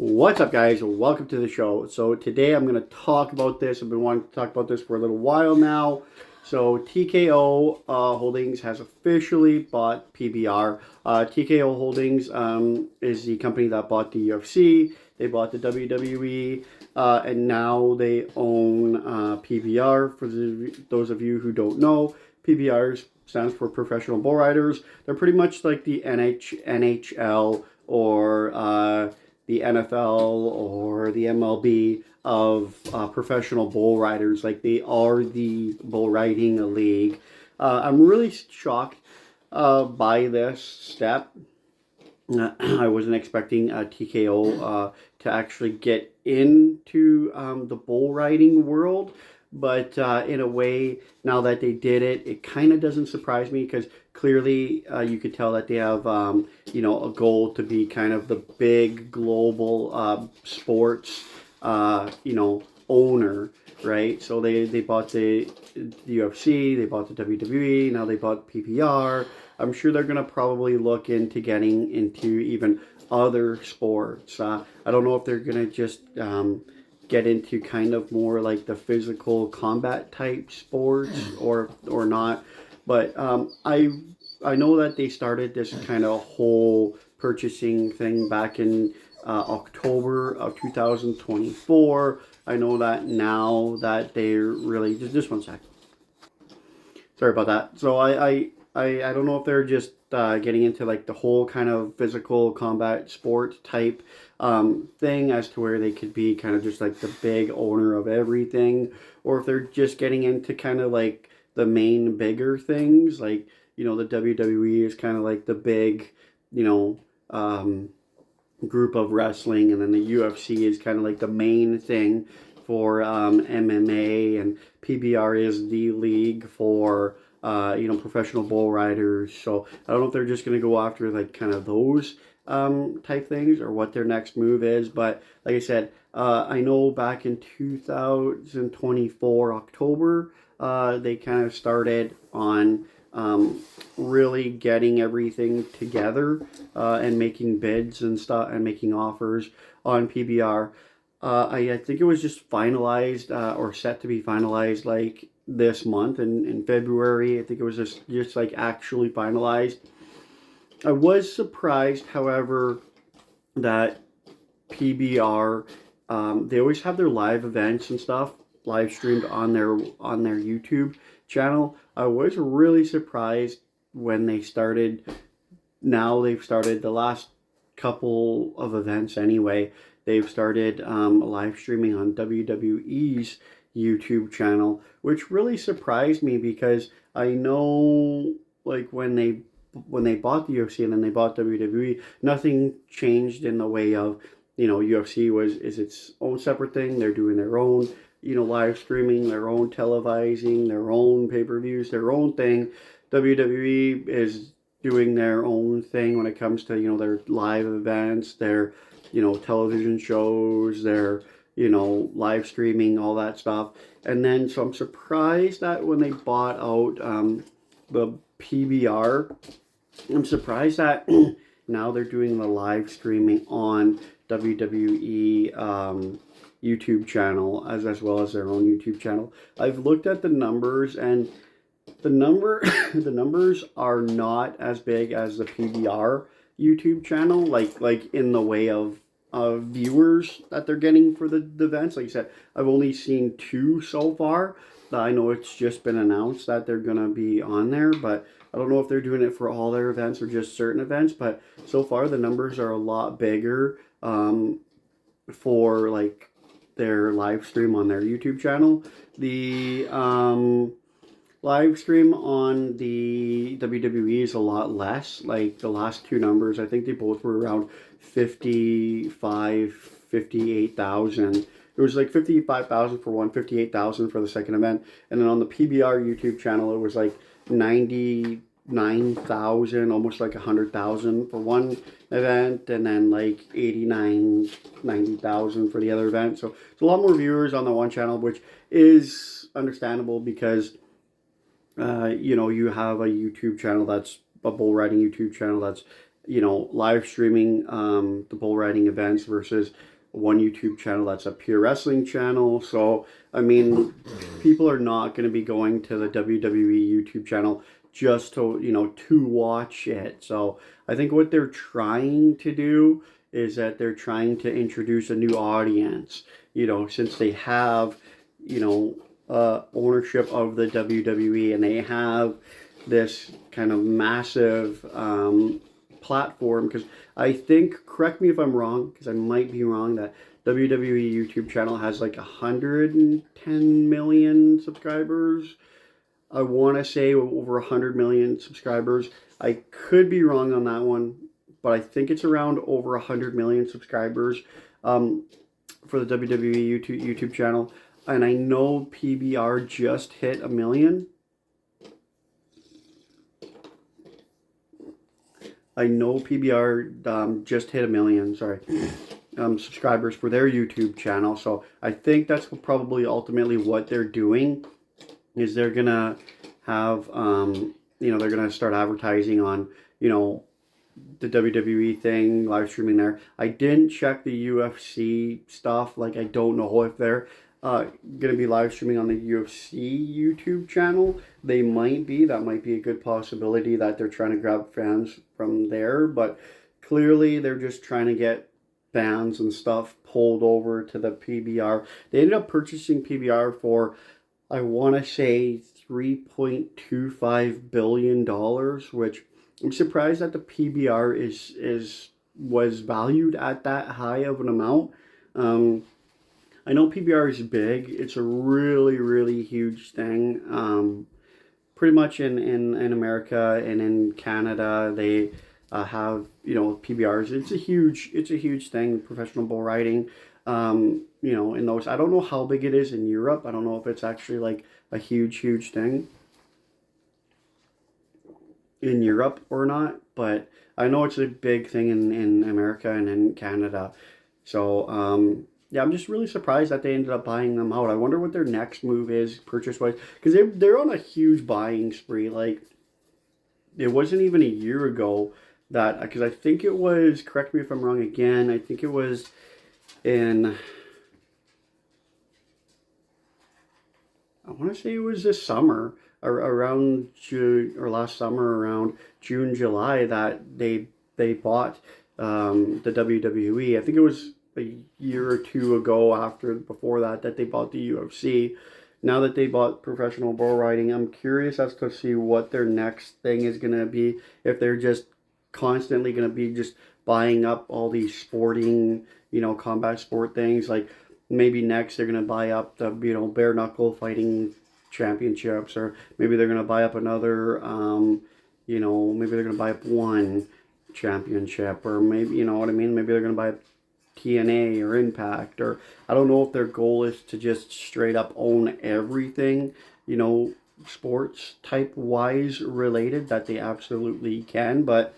What's up, guys? Welcome to the show. So today I'm going to talk about this. I've been wanting to talk about this for a little while now. So T.K.O. Holdings has officially bought P.B.R. T.K.O. Holdings is the company that bought the UFC. They bought the WWE, and now they own P.B.R. For those of you who don't know, P.B.R. stands for Professional Bull Riders. They're pretty much like the NHL or the NFL or the MLB of professional bull riders. Like, they are the bull riding league. I'm really shocked by this step. I wasn't expecting T.K.O. To actually get into the bull riding world. But in a way, now that they did it, it kind of doesn't surprise me because clearly you could tell that they have, a goal to be kind of the big global sports, owner, right? So they bought the UFC, they bought the WWE, now they bought P.B.R. I'm sure they're going to probably look into getting into even other sports. I don't know if they're going to just get into kind of more like the physical combat type sports or not. But I know that they started this kind of whole purchasing thing back in October of 2024. I know that now that they're really just one sec. Sorry about that. So I don't know if they're just getting into like the whole kind of physical combat sport type thing as to where they could be kind of just like the big owner of everything, or if they're just getting into kind of like the main bigger things, like, the WWE is kind of like the big, group of wrestling, and then the UFC is kind of like the main thing for MMA, and P.B.R. is the league for professional bull riders. So I don't know if they're just going to go after like kind of those type things or what their next move is. But like I said, I know back in 2024 October, they kind of started on really getting everything together and making bids and stuff and making offers on P.B.R. I think it was just finalized or set to be finalized like this month in February. I think it was just like actually finalized. I was surprised, however, that P.B.R. They always have their live events and stuff live streamed on their YouTube channel. I was really surprised when they started. Now they've started the last couple of events anyway. They've started live streaming on WWE's YouTube channel, which really surprised me because I know like when they bought the UFC and then they bought WWE, nothing changed in the way of, UFC is its own separate thing. They're doing their own, live streaming, their own televising, their own pay-per-views, their own thing. WWE is doing their own thing when it comes to, their live events, their, television shows, their, live streaming, all that stuff. And then, so I'm surprised that when they bought out the P.B.R., I'm surprised that now they're doing the live streaming on WWE YouTube channel as well as their own YouTube channel. I've looked at the numbers, and the numbers are not as big as the P.B.R. YouTube channel, like in the way of viewers that they're getting for the events. Like I said, I've only seen 2 so far. I know it's just been announced that they're gonna be on there, but I don't know if they're doing it for all their events or just certain events. But so far the numbers are a lot bigger for like their live stream on their YouTube channel. The live stream on the WWE is a lot less. Like the last 2 numbers, I think they both were around 58,000. It was like 55,000 for one, 58,000 for the second event. And then on the P.B.R. YouTube channel, it was like 99,000, almost like 100,000 for one event, and then like 90,000 for the other event. So it's a lot more viewers on the one channel, which is understandable because you have a YouTube channel that's a bull riding YouTube channel that's live streaming the bull riding events versus one YouTube channel that's a pure wrestling channel. So, I mean, people are not going to be going to the WWE YouTube channel just to watch it. So, I think what they're trying to do is that they're trying to introduce a new audience, since they have, ownership of the WWE, and they have this kind of massive platform. Because I think, correct me if I'm wrong, because I might be wrong, that WWE YouTube channel has like 110 million subscribers. I want to say over 100 million subscribers. I could be wrong on that one, but I think it's around over 100 million subscribers um, for the WWE YouTube channel. And I know P.B.R. just hit 1 million. I know P.B.R. Just hit 1 million, sorry, subscribers for their YouTube channel. So I think that's probably ultimately what they're doing, is they're going to have, they're going to start advertising on, the WWE thing, live streaming there. I didn't check the UFC stuff. Like, I don't know if they're going to be live streaming on the UFC YouTube channel. They might be. That might be a good possibility that they're trying to grab fans from there. But clearly, they're just trying to get fans and stuff pulled over to the P.B.R. They ended up purchasing P.B.R. for, I want to say, $3.25 billion, which I'm surprised that the P.B.R. was valued at that high of an amount. I know P.B.R. is big. It's a really, really huge thing. Pretty much in America and in Canada, they have P.B.Rs. It's a huge thing. Professional bull riding. In those, I don't know how big it is in Europe. I don't know if it's actually like a huge thing in Europe or not, but I know it's a big thing in America and in Canada. So, yeah, I'm just really surprised that they ended up buying them out. I wonder what their next move is, purchase-wise, because they're on a huge buying spree. Like, it wasn't even a year ago that, because I think it was, correct me if I'm wrong again, I think it was in, I want to say it was this summer, around June, or last summer, around June, July, that they bought the WWE. I think it was a year or two ago before that they bought the UFC. Now that they bought professional bull riding, I'm curious as to see what their next thing is going to be. If they're just constantly going to be just buying up all these sporting, combat sport things. Like, maybe next they're going to buy up the, bare knuckle fighting championships, or maybe they're going to buy up another, maybe they're going to buy up one championship, or maybe, you know what I mean? Maybe they're going to buy up TNA or Impact, or I don't know if their goal is to just straight up own everything, sports type wise related, that they absolutely can. But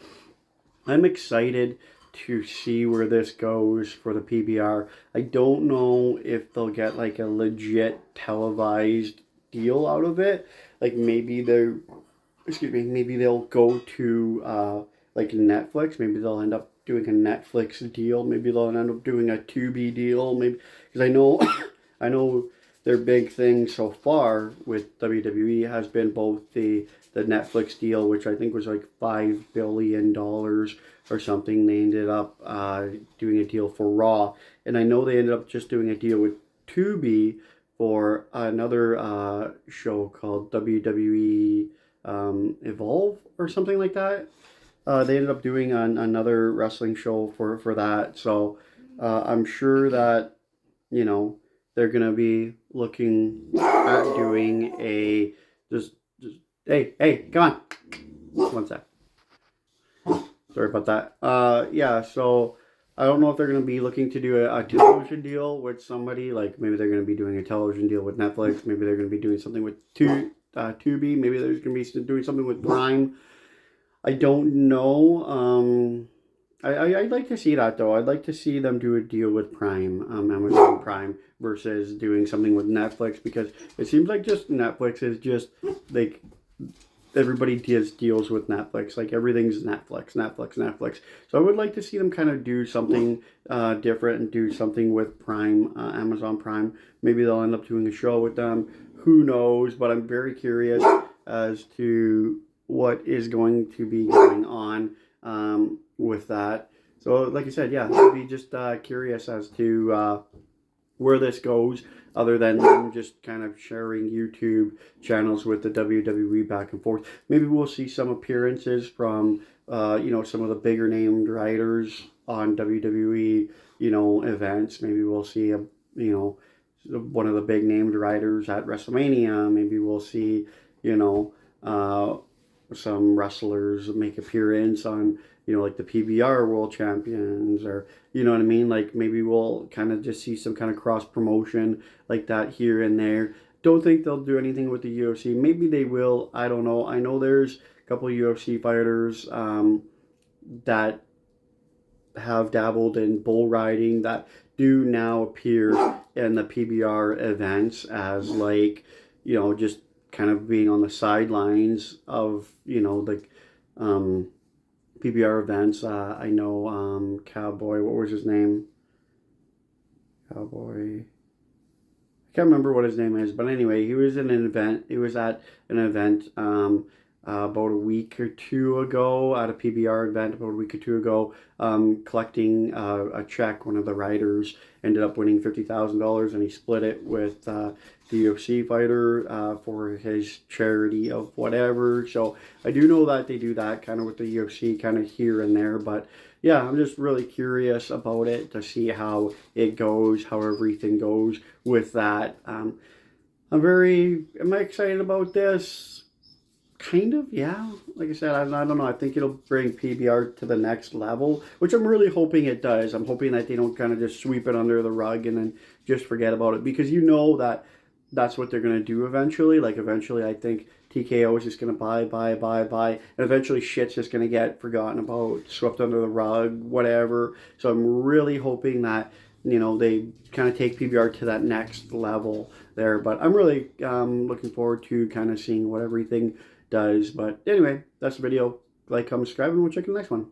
I'm excited to see where this goes for the P.B.R. I don't know if they'll get like a legit televised deal out of it. Like, maybe maybe they'll go to like Netflix. Maybe they'll end up doing a Netflix deal. Maybe they'll end up doing a Tubi deal. Maybe, because I know I know their big thing so far with WWE has been both the Netflix deal, which I think was like $5 billion or something. They ended up doing a deal for Raw, and I know they ended up just doing a deal with Tubi for another show called WWE Evolve or something like that. They ended up doing another wrestling show for that. So I'm sure that, they're going to be looking at doing just hey, come on. One sec. Sorry about that. Yeah, so I don't know if they're going to be looking to do a television deal with somebody. Like, maybe they're going to be doing a television deal with Netflix. Maybe they're going to be doing something with Tubi. Maybe they're going to be doing something with Prime. I don't know. I'd like to see that, though. I'd like to see them do a deal with Prime, Amazon Prime, versus doing something with Netflix, because it seems like just Netflix is just like everybody deals with Netflix. Like everything's Netflix. So I would like to see them kind of do something different and do something with Prime, Amazon Prime. Maybe they'll end up doing a show with them. Who knows? But I'm very curious as to what is going to be going on with that. So, like I said, yeah, I'd be just curious as to where this goes, other than them just kind of sharing YouTube channels with the WWE back and forth. Maybe we'll see some appearances from, some of the bigger named writers on WWE, events. Maybe we'll see one of the big named writers at WrestleMania. Maybe we'll see, uh, some wrestlers make appearance on, like the P.B.R. World Champions, or, you know what I mean? Like, maybe we'll kind of just see some kind of cross promotion like that here and there. Don't think they'll do anything with the UFC. Maybe they will. I don't know. I know there's a couple of UFC fighters that have dabbled in bull riding that do now appear in the P.B.R. events as, like, just kind of being on the sidelines of, like, P.B.R. events. I know Cowboy, what was his name? Cowboy. I can't remember what his name is, but anyway, he was in an event. He was at an event about a week or two ago, at a P.B.R. event about a week or two ago, collecting a check. One of the writers ended up winning $50,000, and he split it with the UFC fighter for his charity of whatever. So I do know that they do that kind of with the UFC, kind of here and there. But yeah, I'm just really curious about it to see how it goes, how everything goes with that. Am I excited about this? Kind of, yeah. Like I said, I don't know. I think it'll bring P.B.R. to the next level, which I'm really hoping it does. I'm hoping that they don't kind of just sweep it under the rug and then just forget about it, because that that's what they're going to do eventually. Like, eventually, I think T.K.O. is just going to buy, and eventually shit's just going to get forgotten about, swept under the rug, whatever. So I'm really hoping that, they kind of take P.B.R. to that next level there. But I'm really looking forward to kind of seeing what everything does. But anyway, that's the video. Like, comment, subscribe, and we'll check in the next one.